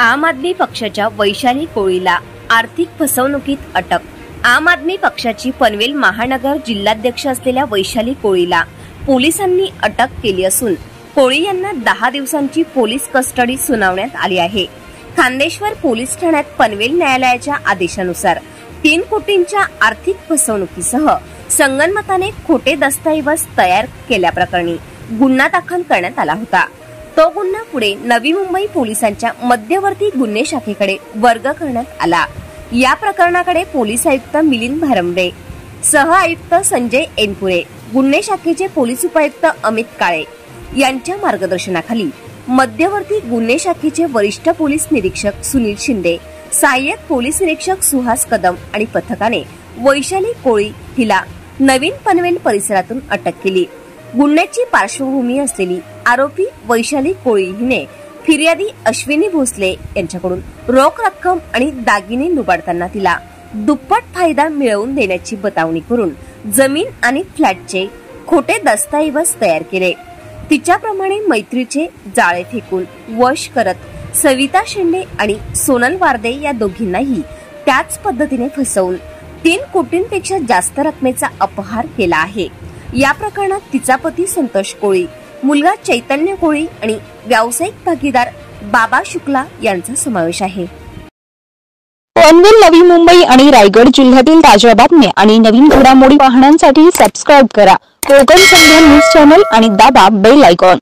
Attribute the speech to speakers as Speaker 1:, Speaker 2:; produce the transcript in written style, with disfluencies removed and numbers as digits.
Speaker 1: आम आदमी पक्षाच्या वैशाली कोळीला आर्थिक फसवणुकीत अटक। आम आदमी पक्षाची पनवेल महानगर जिल्हाध्यक्ष असलेल्या वैशाली कोळीला पोलिसांनी अटक केली असून कोळी यांना 10 दिवसांची पोलीस कस्टडी सुनावण्यात आली आहे। खान्देश्वर पोलीस ठाण्यात पनवेल न्यायालयाच्या आदेशानुसार 3 कोटींच्या आर्थिक फसवणुकीसह संगनमताने खोटे दस्तऐवज तयार केल्याप्रकरणी गुन्हा दाखल करण्यात आला होता। तो गुन्हा पुढे नवी मुंबई पोलिसांच्या मध्यवर्ती गुन्हे शाखेकडे वर्ग करण्यात आला। या प्रकरणाकडे पोलीस आयुक्त मिलिंद भारंबे, सह आयुक्त संजय एनपुरे, गुन्हे शाखेचे पोलीस उपायुक्त अमित काळे यांच्या मार्गदर्शनाखाली मध्यवर्ती गुन्हे शाखेचे वरिष्ठ पोलीस निरीक्षक सुनील शिंदे, सहाय्यक पोलीस निरीक्षक सुहास कदम आणि पथकाने वैशाली कोळी हिला नवीन पनवेल परिसरातून अटक केली। गुन्ह्याची पार्श्वभूमी असलेली आरोपी वैशाली कोळी हिने फिर्यादी अश्विनी भोसले यांच्याकडून रोख रक्कम आणि दागिने लुबाडताना तिला दुप्पट फायदा मिळवून देण्याची बतावणी करून जमीन आणि फ्लॅटचे खोटे दस्तऐवज तयार केले। तिच्याप्रमाणे मैत्रीचे जाळे फेकून वश करत सविता शेंडे आणि सोनल वारदे या दोघींनाही त्याच पद्धतीने फसवून 3 कोटींपेक्षा जास्त रकमेचा अपहार केला आहे। या प्रकरणात तिचा पती संतोष कोळी, मुलगा चैतन्य कोळी आणि व्यावसायिक भागीदार बाबा शुक्ला यांचा समावेश आहे।
Speaker 2: पनवेल, नवी मुंबई आणि रायगड जिल्ह्यातील ताज्या बातम्या आणि नवीन घडामोडी पाहण्यासाठी सबस्क्राइब करा कोकण संध्या न्यूज चॅनल आणि दाबा बेल आयकॉन।